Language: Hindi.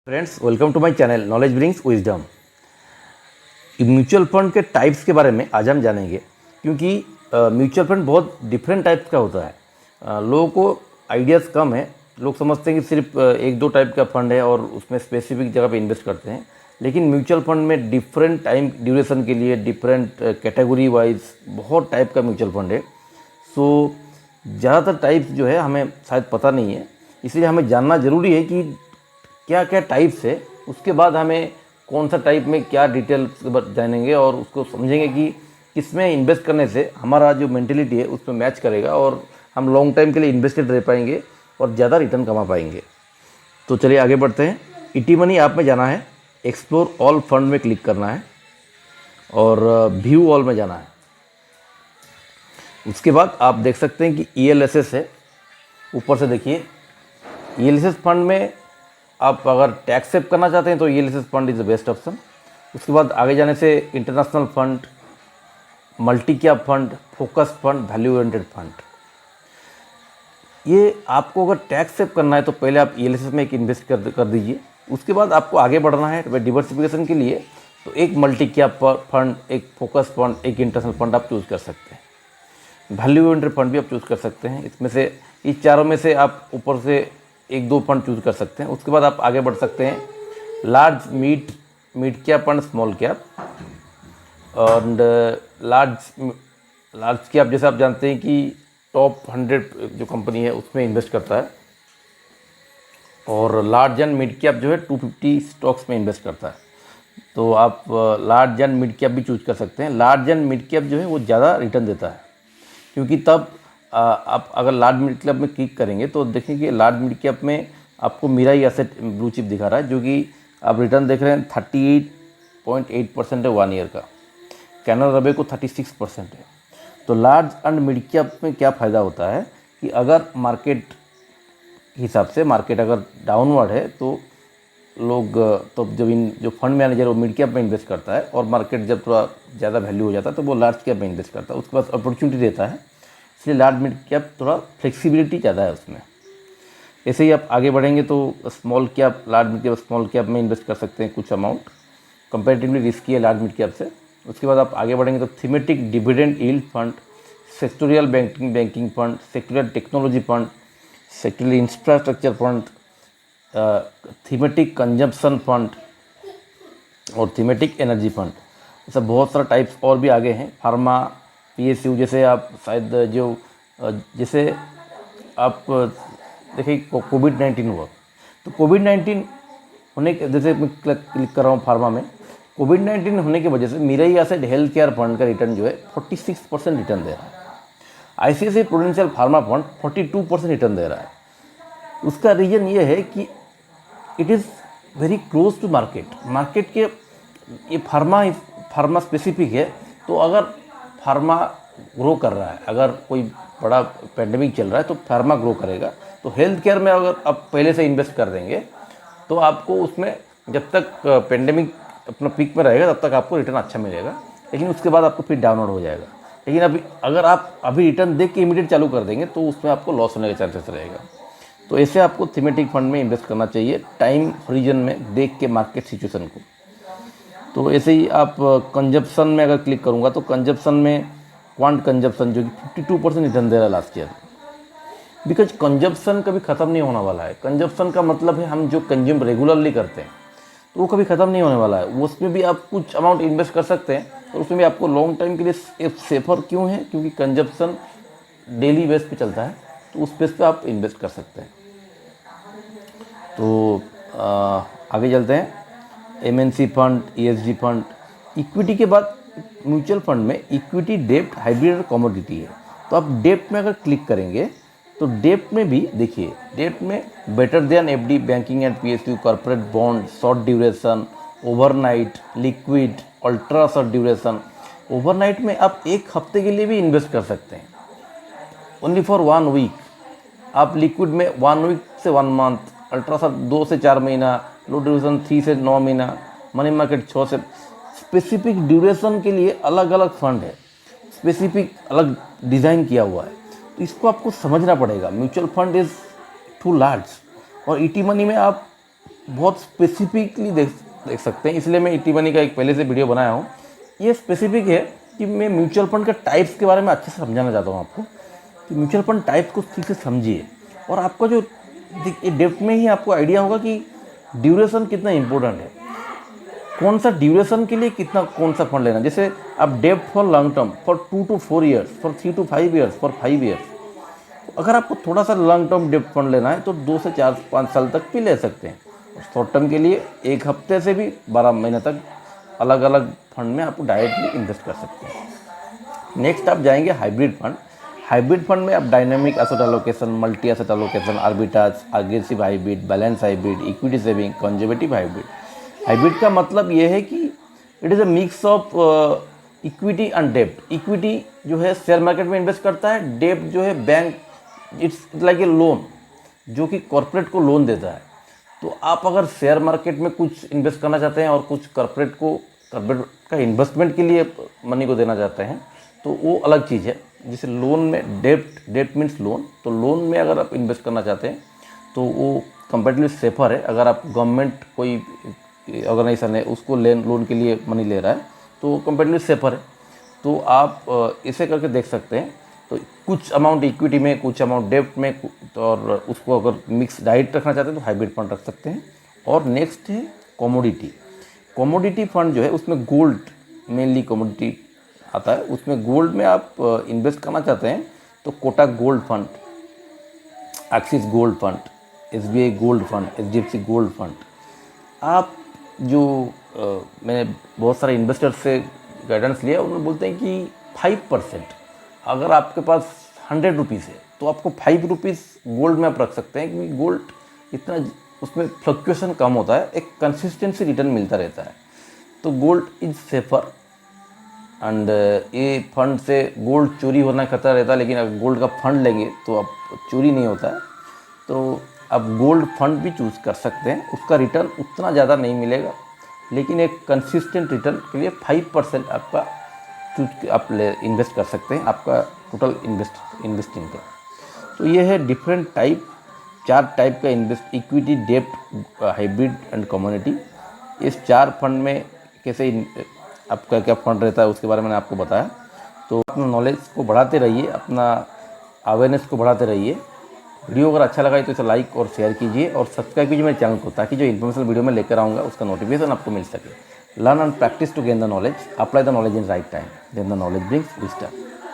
Friends, welcome to my channel knowledge brings wisdom. Mutual fund के टाइप्स के बारे में आज हम जानेंगे, क्योंकि म्यूचुअल फंड बहुत डिफरेंट टाइप्स का होता है। लोगों को आइडियाज़ कम है। लोग समझते हैं कि सिर्फ एक दो टाइप का फंड है और उसमें स्पेसिफिक जगह पे इन्वेस्ट करते हैं, लेकिन म्यूचुअल फंड में डिफरेंट टाइम ड्यूरेशन के लिए डिफरेंट कैटेगरी वाइज बहुत टाइप का म्यूचुअल फंड है। सो ज़्यादातर टाइप्स जो है हमें शायद पता नहीं है, इसलिए हमें जानना ज़रूरी है कि क्या क्या टाइप्स है। उसके बाद हमें कौन सा टाइप में क्या डिटेल्स जानेंगे और उसको समझेंगे कि किस में इन्वेस्ट करने से हमारा जो मेंटेलिटी है उसमें मैच करेगा और हम लॉन्ग टाइम के लिए इन्वेस्टेड रह पाएंगे और ज़्यादा रिटर्न कमा पाएंगे। तो चलिए आगे बढ़ते हैं। ईटी मनी ऐप में जाना है, एक्सप्लोर ऑल फंड में क्लिक करना है और व्यू ऑल में जाना है। उसके बाद आप देख सकते हैं कि ELSS है, ऊपर से देखिए। ELSS फंड में आप अगर टैक्स सेव करना चाहते हैं तो ELSS fund is the best option. उसके बाद आगे जाने से international fund, multi cap fund, focus fund, value oriented fund. ये आपको अगर टैक्स सेव करना है तो पहले आप ELSS में एक इन्वेस्ट कर दीजिए। उसके बाद आपको आगे बढ़ना है डिवर्सिफिकेशन के लिए, तो एक मल्टी कैप फंड, एक फोकस फंड, एक इंटरनेशनल फंड आप चूज़ कर सकते हैं। वैल्यू ओरिएंटेड फंड भी आप चूज़ कर सकते हैं। इसमें से इस चारों में से आप ऊपर से एक दो फंड चूज़ कर सकते हैं। उसके बाद आप आगे बढ़ सकते हैं large mid cap fund, small cap और लार्ज कैप। जैसे आप जानते हैं कि टॉप 100 जो कंपनी है उसमें इन्वेस्ट करता है, और लार्ज एंड मिड कैप जो है 250 स्टॉक्स में इन्वेस्ट करता है। तो आप लार्ज एंड मिड कैप भी चूज़ कर सकते हैं। लार्ज एंड मिड कैप जो है वो ज़्यादा रिटर्न देता है, क्योंकि तब आप अगर लार्ज मिड कैप में क्लिक करेंगे तो देखेंगे लार्ज मिड कैप में आपको मिराई एसेट ब्लू चिप दिखा रहा है, जो कि आप रिटर्न देख रहे हैं 38.8% है 1 ईयर का। कैनरा रबे को 36% है। तो लार्ज एंड मिड कैप में क्या फ़ायदा होता है कि अगर मार्केट के हिसाब से मार्केट अगर डाउनवर्ड है तो लोग तो जब जो फंड मैनेजर वो मिड कैप में इन्वेस्ट करता है और मार्केट जब थोड़ा ज़्यादा वैल्यू हो जाता है तो वो लार्ज कैप में इन्वेस्ट करता है, उसके पास अपॉर्चुनिटी देता है। इसलिए लार्ज मिड कैप थोड़ा फ्लेक्सिबिलिटी ज़्यादा है उसमें। ऐसे ही आप आगे बढ़ेंगे तो small cap, large mid cap, small cap में इन्वेस्ट कर सकते हैं कुछ अमाउंट। कंपैरेटिवली रिस्की है लार्ज मिड कैप से। उसके बाद आप आगे बढ़ेंगे तो thematic dividend yield fund, sectoral banking fund, sectoral technology fund, sectoral infrastructure fund, thematic consumption fund और थीमेटिक एनर्जी फंड। ऐसा बहुत सारा टाइप्स और भी आगे हैं। फार्मा, PSU, जैसे आप शायद जो जैसे आप देखिए कोविड-19 हुआ, तो कोविड-19 होने के, जैसे मैं क्लिक कर रहा हूँ फार्मा में, कोविड-19 होने की वजह से Mirae Asset health care fund का रिटर्न जो है 46% रिटर्न दे रहा है। ICICI Prudential pharma fund 42% return दे रहा है। उसका रीज़न ये है कि it is very close to market के। ये फार्मा स्पेसिफिक है, तो अगर फार्मा ग्रो कर रहा है, अगर कोई बड़ा पेंडेमिक चल रहा है तो फार्मा ग्रो करेगा। तो हेल्थ केयर में अगर आप पहले से इन्वेस्ट कर देंगे तो आपको उसमें जब तक पेंडेमिक अपना पीक में रहेगा तब तक आपको रिटर्न अच्छा मिलेगा, लेकिन उसके बाद आपको फिर डाउनवर्ड हो जाएगा। लेकिन अभी अगर आप अभी रिटर्न देख के इमीडिएट चालू कर देंगे तो उसमें आपको लॉस होने के चांसेस रहेगा। तो ऐसे आपको थीमेटिक फंड में इन्वेस्ट करना चाहिए, टाइम हॉरिजन में देख के मार्केट सिचुएशन को। तो ऐसे ही आप कंजप्शन में अगर क्लिक करूँगा तो कंजप्शन में क्वांट कंजप्शन जो कि 52% रिटर्न दे रहा है लास्ट ईयर। बिकॉज कंजप्शन कभी ख़त्म नहीं होने वाला है। कंजप्शन का मतलब है हम जो कंज्यूम रेगुलरली करते हैं, तो वो कभी ख़त्म नहीं होने वाला है। उसमें भी आप कुछ अमाउंट इन्वेस्ट कर सकते हैं और उसमें भी आपको लॉन्ग टाइम के लिए सेफर क्यों है, क्योंकि कंजप्शन डेली बेस पे चलता है, तो उस बेस पे आप इन्वेस्ट कर सकते हैं। तो आगे चलते हैं। MNC fund, ESG fund. Equity के बाद म्यूचुअल फंड में इक्विटी, डेब्ट, हाइब्रिड और कमोडिटी है। तो आप डेब्ट में अगर क्लिक करेंगे तो डेब्ट में भी देखिए, डेब्ट में better than FD, banking and PSU, corporate bond, short duration, overnight, liquid, ultra short duration. Overnight में आप एक हफ्ते के लिए भी इन्वेस्ट कर सकते हैं, ओनली फॉर 1 वीक। आप लिक्विड में 1 वीक से 1 मंथ, अल्ट्रा शॉर्ट 2 से 4 महीना, लो ड्यूरेशन 3 से 9 महीना, मनी मार्केट 6 से। स्पेसिफिक ड्यूरेशन के लिए अलग अलग फंड है, स्पेसिफिक अलग डिज़ाइन किया हुआ है। तो इसको आपको समझना पड़ेगा। Mutual fund is too large, और ईटी मनी में आप बहुत स्पेसिफिकली देख सकते हैं, इसलिए मैं इटी मनी का एक पहले से वीडियो बनाया हूँ। ये स्पेसिफिक है कि मैं म्यूचुअल फंड के टाइप्स के बारे में अच्छे से समझाना चाहता हूँ आपको, कि म्यूचुअल फंड टाइप्स को ठीक से समझिए, और आपका जो डेप्थ में ही आपको आइडिया होगा कि ड्यूरेशन कितना इंपॉर्टेंट है, कौन सा ड्यूरेशन के लिए कितना कौन सा फंड लेना। जैसे आप depth for long term, for 2 to 4 years, for 3 to 5 years, for 5 years. अगर आपको थोड़ा सा लॉन्ग टर्म डेप्थ फंड लेना है तो 2 से 4-5 साल तक भी ले सकते हैं। शॉर्ट टर्म के लिए 1 हफ्ते से भी 12 महीने तक अलग अलग फंड में आप डायरेक्टली इन्वेस्ट कर सकते हैं। नेक्स्ट आप जाएंगे हाइब्रिड फंड। हाइब्रिड फंड में आप dynamic asset allocation, multi asset allocation, arbitrage, aggressive hybrid, balance hybrid, equity saving, conservative hybrid. Hybrid का मतलब ये है कि it is a mix of equity and डेब्ट। इक्विटी जो है शेयर मार्केट में इन्वेस्ट करता है, डेब्ट जो है bank, it's like a loan जो कि कॉर्पोरेट को लोन देता है। तो आप अगर शेयर मार्केट में कुछ इन्वेस्ट करना चाहते हैं और कुछ कॉर्पोरेट का इन्वेस्टमेंट के लिए मनी को देना चाहते हैं तो वो अलग चीज़ है। जैसे लोन में डेब्ट मीन्स लोन, तो लोन में अगर आप इन्वेस्ट करना चाहते हैं तो वो कंपैरेटिवली सेफर है। अगर आप गवर्नमेंट कोई ऑर्गेनाइजेशन है उसको लोन के लिए मनी ले रहा है तो कंपैरेटिवली सेफर है। तो आप इसे करके देख सकते हैं। तो कुछ अमाउंट इक्विटी में, कुछ अमाउंट डेब्ट में, और उसको अगर मिक्स डाइट रखना चाहते हैं तो हाइब्रिड फंड रख सकते हैं। और नेक्स्ट है कमोडिटी। कमोडिटी फंड जो है उसमें गोल्ड, मेनली कमोडिटी आता है। उसमें गोल्ड में आप इन्वेस्ट करना चाहते हैं तो Kotak gold fund, axis gold fund, SBI gold fund, HDFC gold fund. आप जो मैंने बहुत सारे इन्वेस्टर्स से गाइडेंस लिया, उन्होंने बोलते हैं कि 5%, अगर आपके पास 100 रुपीज़ है तो आपको 5 रुपीज़ गोल्ड में आप रख सकते हैं, क्योंकि गोल्ड इतना, उसमें फ्लक्चुएशन कम होता है, एक कंसिस्टेंसी रिटर्न मिलता रहता है। तो गोल्ड इज सेफर। एंड ये फंड से गोल्ड चोरी होना खतरा रहता है, लेकिन अगर गोल्ड का फंड लेंगे तो अब चोरी नहीं होता है। तो आप गोल्ड फंड भी चूज़ कर सकते हैं। उसका रिटर्न उतना ज़्यादा नहीं मिलेगा, लेकिन एक कंसिस्टेंट रिटर्न के लिए 5% आपका आप इन्वेस्ट कर सकते हैं, आपका टोटल इन्वेस्टिंग का। तो ये है डिफरेंट टाइप, 4 टाइप का इन्वेस्ट, इक्विटी, डेब्ट, हाइब्रिड एंड कम्युनिटी। इस 4 फंड में कैसे आपका क्या फंड रहता है उसके बारे में मैंने आपको बताया। तो अपना नॉलेज को बढ़ाते रहिए, अपना अवेयरनेस को बढ़ाते रहिए। वीडियो अगर अच्छा लगा तो इसे लाइक और शेयर कीजिए और सब्सक्राइब कीजिए मेरे चैनल को, ताकि जो इन्फॉर्मेशन वीडियो में लेकर आऊँगा उसका नोटिफिकेशन आपको मिल सके। Learn and practice to gain the knowledge, apply the knowledge in right time, then the knowledge brings wisdom.